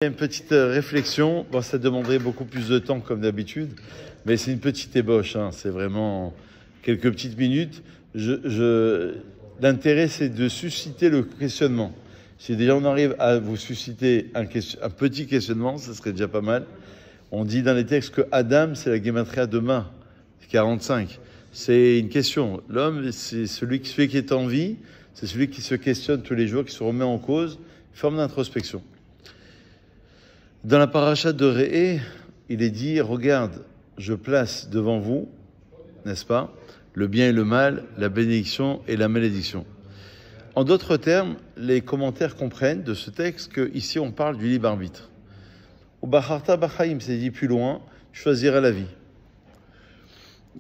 Une petite réflexion, bon, ça demanderait beaucoup plus de temps comme d'habitude, mais c'est une petite ébauche, hein. C'est vraiment quelques petites minutes. L'intérêt, c'est de susciter le questionnement. Si déjà on arrive à vous susciter un petit questionnement, ça serait déjà pas mal. On dit dans les textes que Adam, c'est la guématria de main, 45. C'est une question. L'homme, c'est celui qui est en vie, c'est celui qui se questionne tous les jours, qui se remet en cause, forme d'introspection. Dans la paracha de Réé, il est dit, regarde, je place devant vous, n'est-ce pas, le bien et le mal, la bénédiction et la malédiction. En d'autres termes, les commentaires comprennent de ce texte qu'ici on parle du libre arbitre. Au Bacharta Bachaim, c'est dit plus loin, tu choisiras la vie.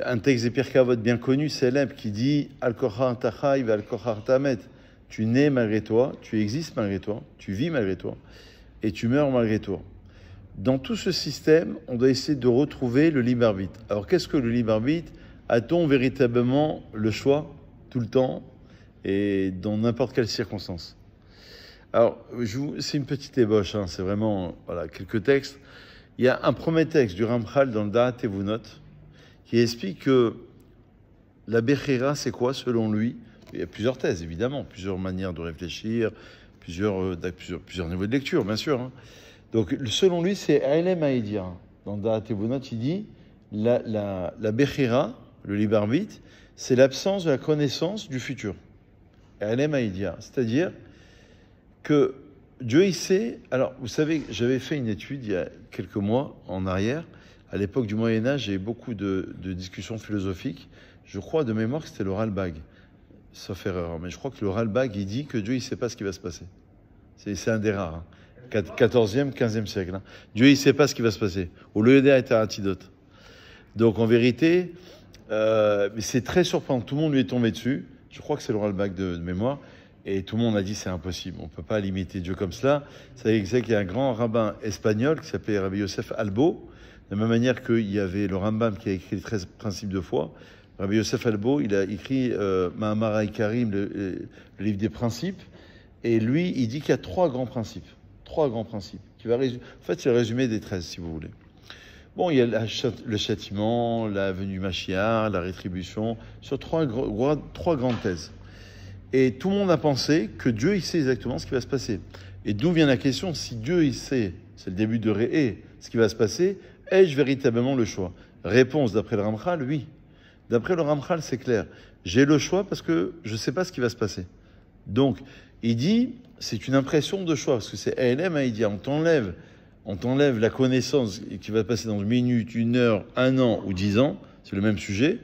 Un texte des Pirkei Avot bien connu, célèbre, qui dit Al-Kochar Tachai ve Al-Kochar Tamet. Tu nais malgré toi, tu existes malgré toi, tu vis malgré toi, et tu meurs malgré toi. Dans tout ce système, on doit essayer de retrouver le libre arbitre. Alors qu'est-ce que le libre arbitre? A-t-on véritablement le choix tout le temps et dans n'importe quelle circonstance? Alors, c'est une petite ébauche, hein, c'est vraiment quelques textes. Il y a un premier texte du Ramchal dans le Da'at Evunot qui explique que la Bechira, c'est quoi selon lui? Il y a plusieurs thèses, évidemment, plusieurs manières de réfléchir, plusieurs niveaux de lecture, bien sûr. Hein. Donc, selon lui, c'est Aelem Haïdia. Dans Da'at Evunot, il dit la Bechira, le libre arbitre, c'est l'absence de la connaissance du futur. Aelem Haïdia. C'est-à-dire que Dieu, il sait. Alors, vous savez, j'avais fait une étude il y a quelques mois en arrière. À l'époque du Moyen-Âge, j'ai eu beaucoup de discussions philosophiques. Je crois de mémoire que c'était le Ralbag. Sauf erreur, mais je crois que le Ralbag, il dit que Dieu, il ne sait pas ce qui va se passer. C'est un des rares. Hein. 14e, 15e siècle. Hein. Dieu, il ne sait pas ce qui va se passer. Au lieu d'être un antidote. Donc, en vérité, c'est très surprenant. Tout le monde lui est tombé dessus. Je crois que c'est le Ralbag de mémoire. Et tout le monde a dit c'est impossible. On ne peut pas limiter Dieu comme cela. C'est qu'il y a un grand rabbin espagnol qui s'appelait Rabbi Yosef Albo. De la même manière qu'il y avait le Rambam qui a écrit les 13 principes de foi. Rabbi Yosef Albo, il a écrit Mahamar HaIkarim, le livre des principes. Et lui, il dit qu'il y a trois grands principes. Qui va en fait, c'est le résumé des 13, si vous voulez. Bon, il y a le châtiment, la venue Mashiach, la rétribution, sur trois grandes thèses. Et tout le monde a pensé que Dieu, il sait exactement ce qui va se passer. Et d'où vient la question, si Dieu, il sait, c'est le début de Réé, ce qui va se passer, ai-je véritablement le choix? Réponse d'après le Ramchal, oui. D'après le Ramchal, c'est clair. J'ai le choix parce que je ne sais pas ce qui va se passer. Donc, il dit, c'est une impression de choix, parce que c'est ALM, il dit, on t'enlève la connaissance qui va passer dans une minute, une heure, un an ou 10 ans, c'est le même sujet.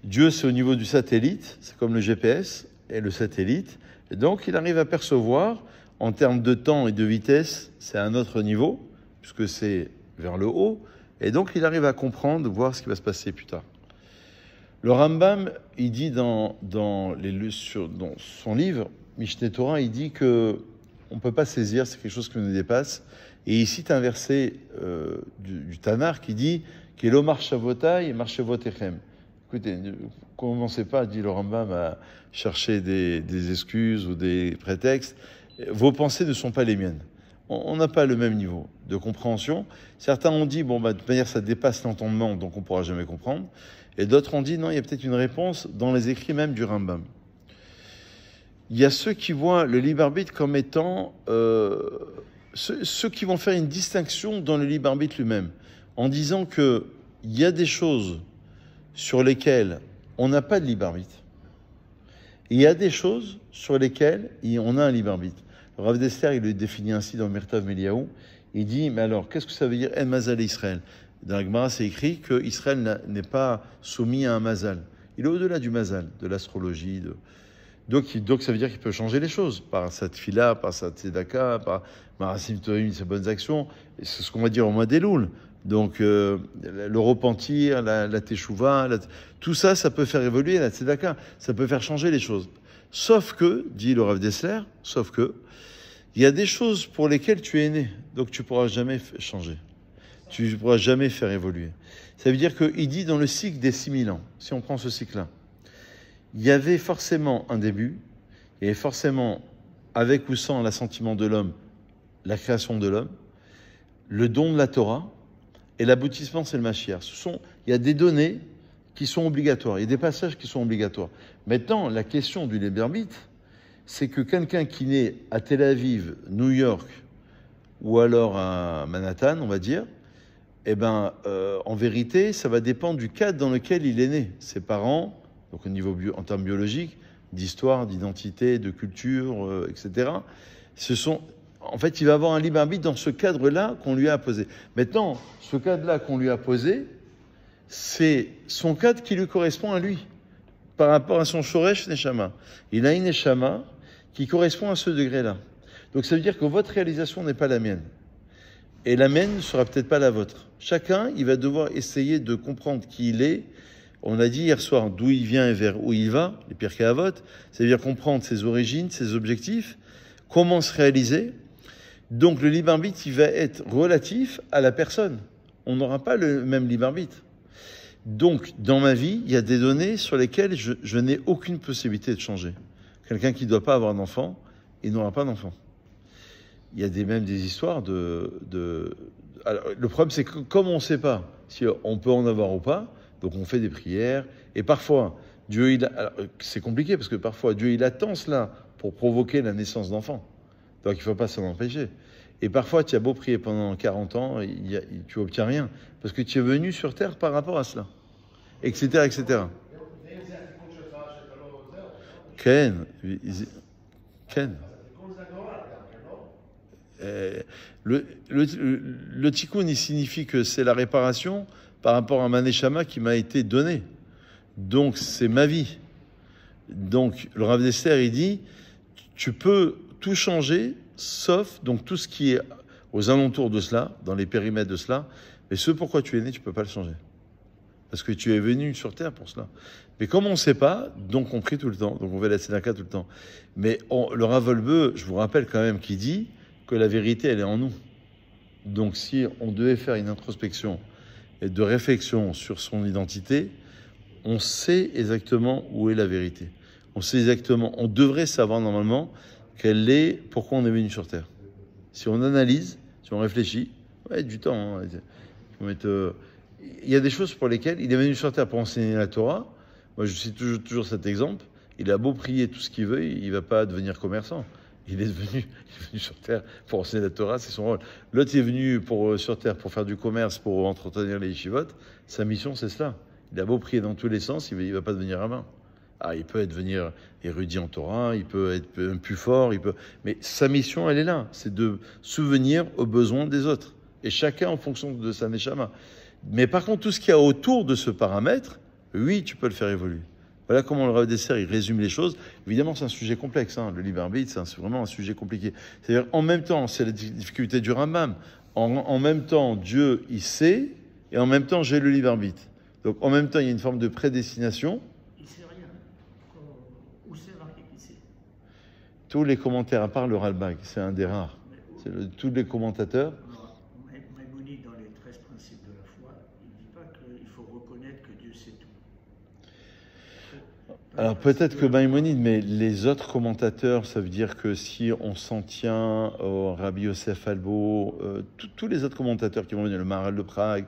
Dieu, c'est au niveau du satellite, c'est comme le GPS et le satellite. Et donc, il arrive à percevoir, en termes de temps et de vitesse, c'est à un autre niveau, puisque c'est vers le haut. Et donc, il arrive à comprendre, voir ce qui va se passer plus tard. Le Rambam, il dit dans son livre, Mishneh Torah, il dit que on ne peut pas saisir, c'est quelque chose qui nous dépasse. Et il cite un verset du Tanar qui dit « Kelo marchavotai et marchavotechem ». Écoutez, ne commencez pas, dit le Rambam, à chercher des excuses ou des prétextes. Vos pensées ne sont pas les miennes. On n'a pas le même niveau de compréhension. Certains ont dit, de toute manière, ça dépasse l'entendement, donc on ne pourra jamais comprendre. Et d'autres ont dit, non, il y a peut-être une réponse dans les écrits même du Rambam. Il y a ceux qui voient le libre arbitre comme étant... ceux qui vont faire une distinction dans le libre arbitre lui-même, en disant qu'il y a des choses sur lesquelles on n'a pas de libre arbitre. Et il y a des choses sur lesquelles on a un libre arbitre. Le Rav Dessler, il le définit ainsi dans Mirtav Meliaou. Il dit, mais alors, qu'est-ce que ça veut dire En Mazal Israël? Dans la Gemara, c'est écrit que Israël n'est pas soumis à un Mazal. Il est au-delà du Mazal, de l'astrologie. Donc, ça veut dire qu'il peut changer les choses par sa tfila, par sa tzedaka, par Marasim Toim, ses bonnes actions. Et c'est ce qu'on va dire au mois d'Elul. Donc, le repentir, la teshuva, tout ça, ça peut faire évoluer la tzedaka. Ça peut faire changer les choses. Sauf que, dit le Rav Dessler, il y a des choses pour lesquelles tu es né. Donc, tu ne pourras jamais changer. Tu ne pourras jamais faire évoluer. Ça veut dire qu'il dit dans le cycle des 6000 ans, si on prend ce cycle-là, il y avait forcément un début, il y avait forcément, avec ou sans l'assentiment de l'homme, la création de l'homme, le don de la Torah, et l'aboutissement, c'est le Mashiach. Il y a des données qui sont obligatoires, il y a des passages qui sont obligatoires. Maintenant, la question du libre arbitre, c'est que quelqu'un qui naît à Tel Aviv, New York, ou alors à Manhattan, on va dire, en vérité, ça va dépendre du cadre dans lequel il est né. Ses parents, donc au niveau en termes biologiques, d'histoire, d'identité, de culture, etc. En fait, il va avoir un libre arbitre dans ce cadre-là qu'on lui a posé. Maintenant, ce cadre-là qu'on lui a posé, c'est son cadre qui lui correspond à lui, par rapport à son Shoresh Neshama. Il a une Neshama qui correspond à ce degré-là. Donc ça veut dire que votre réalisation n'est pas la mienne. Et la mienne ne sera peut-être pas la vôtre. Chacun, il va devoir essayer de comprendre qui il est. On a dit hier soir d'où il vient et vers où il va, les Pirkei Avot, c'est-à-dire comprendre ses origines, ses objectifs, comment se réaliser. Donc le libre arbitre, il va être relatif à la personne. On n'aura pas le même libre arbitre. Donc, dans ma vie, il y a des données sur lesquelles je n'ai aucune possibilité de changer. Quelqu'un qui ne doit pas avoir d'enfant, il n'aura pas d'enfant. Il y a même des histoires Alors, le problème, c'est que comme on ne sait pas si on peut en avoir ou pas, donc on fait des prières. Et parfois, Dieu, c'est compliqué parce que parfois, Dieu, il attend cela pour provoquer la naissance d'enfants. Donc, il ne faut pas s'en empêcher. Et parfois, tu as beau prier pendant 40 ans, tu n'obtiens rien. Parce que tu es venu sur Terre par rapport à cela. Etc., etc. Ken. Ken. Le tikkun, il signifie que c'est la réparation par rapport à ma neshama qui m'a été donnée. Donc, c'est ma vie. Donc, le Rav Dessler, il dit, tu peux tout changer, sauf donc tout ce qui est aux alentours de cela, dans les périmètres de cela, mais ce pourquoi tu es né, tu ne peux pas le changer. Parce que tu es venu sur Terre pour cela. Mais comme on ne sait pas, donc on prie tout le temps, donc on fait la tzedaka tout le temps. Mais le Rav Wolbe, je vous rappelle quand même qu'il dit que la vérité, elle est en nous. Donc si on devait faire une introspection et de réflexion sur son identité, on sait exactement où est la vérité. On sait exactement, on devrait savoir normalement quelle est, pourquoi on est venu sur Terre. Si on analyse, si on réfléchit, ouais, du temps. Hein, il y a des choses pour lesquelles il est venu sur Terre pour enseigner la Torah. Moi, je cite toujours cet exemple. Il a beau prier tout ce qu'il veut, il ne va pas devenir commerçant. Il est venu sur Terre pour enseigner la Torah, c'est son rôle. L'autre est venu sur Terre pour faire du commerce, pour entretenir les yeshivot. Sa mission, c'est cela. Il a beau prier dans tous les sens, il ne va pas devenir rabbin. Ah, il peut devenir érudit en Torah, il peut être plus fort, mais sa mission, elle est là. C'est de subvenir aux besoins des autres. Et chacun en fonction de sa neshama. Mais par contre, tout ce qu'il y a autour de ce paramètre, oui, tu peux le faire évoluer. Voilà comment le Rav Dessler, il résume les choses. Évidemment, c'est un sujet complexe. Hein. Le libre arbitre, c'est vraiment un sujet compliqué. C'est-à-dire, en même temps, c'est la difficulté du Rambam. En même temps, Dieu, il sait, et en même temps, j'ai le libre arbitre. Donc, en même temps, il y a une forme de prédestination. Il sait rien. Où c'est marqué qu'il sait? Tous les commentaires, à part le Ralbag, c'est un des rares. Tous les commentateurs. Maïmonide, dans les 13 principes de la foi, il ne dit pas qu'il faut reconnaître que Dieu sait tout. Alors peut-être que Maïmonide, mais les autres commentateurs, ça veut dire que si on s'en tient au Rabbi Yosef Albo, tous les autres commentateurs qui vont venir, le Maharal de Prague,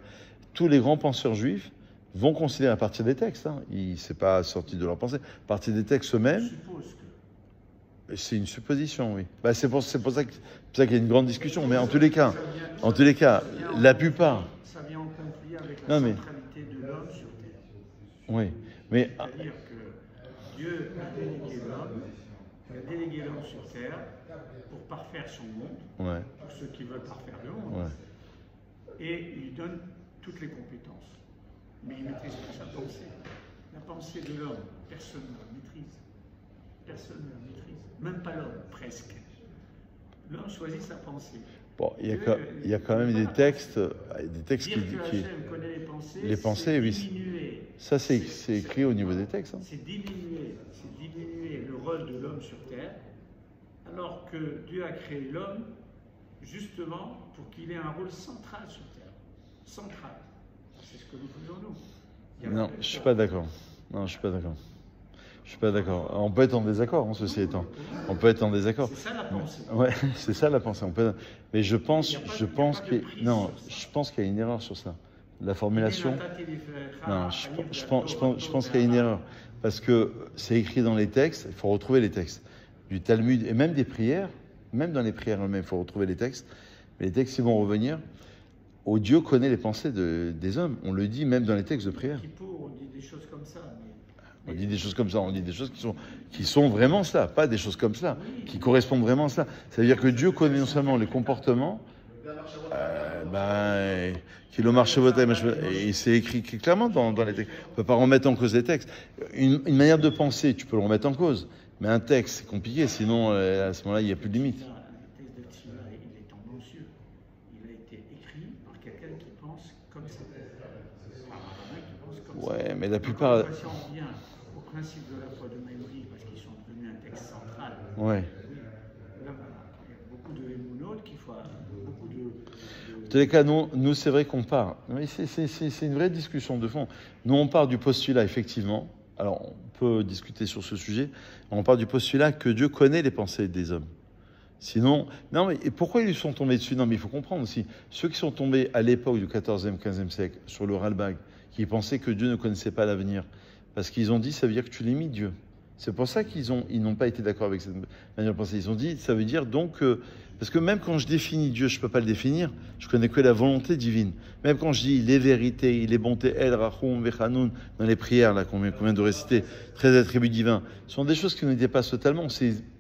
tous les grands penseurs juifs vont considérer à partir des textes, hein, c'est pas sorti de leur pensée, à partir des textes eux-mêmes. C'est une supposition, oui. Bah, c'est pour ça qu'il y a une grande discussion, mais en tous les cas, la plupart. Ça vient en conflit avec la centralité de l'homme sur Terre. Oui, mais c'est-à-dire que Dieu a délégué l'homme sur Terre pour parfaire son monde, ouais. Pour ceux qui veulent parfaire le monde, ouais. Et il lui donne toutes les compétences. Mais il ne maîtrise pas sa pensée. La pensée de l'homme, personne ne la maîtrise. Personne ne la maîtrise. Même pas l'homme, presque. L'homme choisit sa pensée. Bon, il y a quand même des textes qui connaît les pensées, oui. Ça, c'est écrit au niveau des textes. Hein. C'est diminuer le rôle de l'homme sur Terre, alors que Dieu a créé l'homme justement pour qu'il ait un rôle central sur Terre. Central. C'est ce que nous faisons nous. Non, je suis pas d'accord. Non, je suis pas d'accord. Je suis pas d'accord. On peut être en désaccord, ceci étant. On peut être en désaccord. C'est ça la pensée. Ouais, c'est ça la pensée. Mais je pense qu'il y a une erreur sur ça. La formulation. Non, je pense qu'il y a une erreur. Parce que c'est écrit dans les textes, il faut retrouver les textes. Du Talmud et même des prières, même dans les prières elles-mêmes, il faut retrouver les textes. Mais les textes, ils vont revenir. Oh, Dieu connaît les pensées des hommes. On le dit même dans les textes de prière. On dit des choses comme ça. On dit des choses comme ça, on dit des choses qui sont vraiment cela, pas des choses comme cela, qui correspondent vraiment à cela. Ça veut dire que Dieu connaît non seulement les comportements, qu'il marche et c'est écrit clairement dans les textes. On ne peut pas remettre en cause les textes. Une manière de penser, tu peux le remettre en cause, mais un texte, c'est compliqué, sinon à ce moment-là, il n'y a plus de limite. Le texte de Tziva, il est tendancieux. Il a été écrit par quelqu'un qui pense comme ça. Ouais, mais la plupart. Si on revient au principe de la foi de Maïmory, parce qu'ils sont devenus un texte central. Ouais. Là, il y a beaucoup de émonotes qui font beaucoup de. En tous les cas, nous c'est vrai qu'on part. Mais c'est une vraie discussion de fond. Nous, on part du postulat, effectivement. Alors, on peut discuter sur ce sujet. On part du postulat que Dieu connaît les pensées des hommes. Sinon, non, mais et pourquoi ils lui sont tombés dessus? Non, mais il faut comprendre aussi. Ceux qui sont tombés à l'époque du 14e, 15e siècle sur le Ralbag, qui pensaient que Dieu ne connaissait pas l'avenir, parce qu'ils ont dit, ça veut dire que tu limites Dieu. C'est pour ça qu'ils n'ont pas été d'accord avec cette manière de penser. Ils ont dit, ça veut dire donc parce que même quand je définis Dieu, je ne peux pas le définir, je connais que la volonté divine. Même quand je dis les vérités, les bontés, El, Rachum, Vechanoun, dans les prières là qu'on vient de réciter, 13 attributs divins, ce sont des choses qui nous dépassent totalement.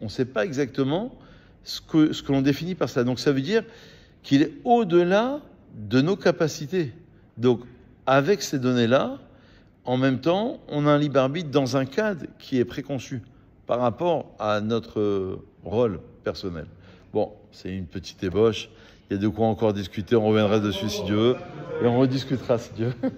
On ne sait pas exactement ce que l'on définit par ça. Donc ça veut dire qu'il est au-delà de nos capacités. Donc avec ces données-là, en même temps, on a un libre arbitre dans un cadre qui est préconçu par rapport à notre rôle personnel. Bon, c'est une petite ébauche. Il y a de quoi encore discuter. On reviendra dessus si Dieu veut. Et on rediscutera si Dieu veut.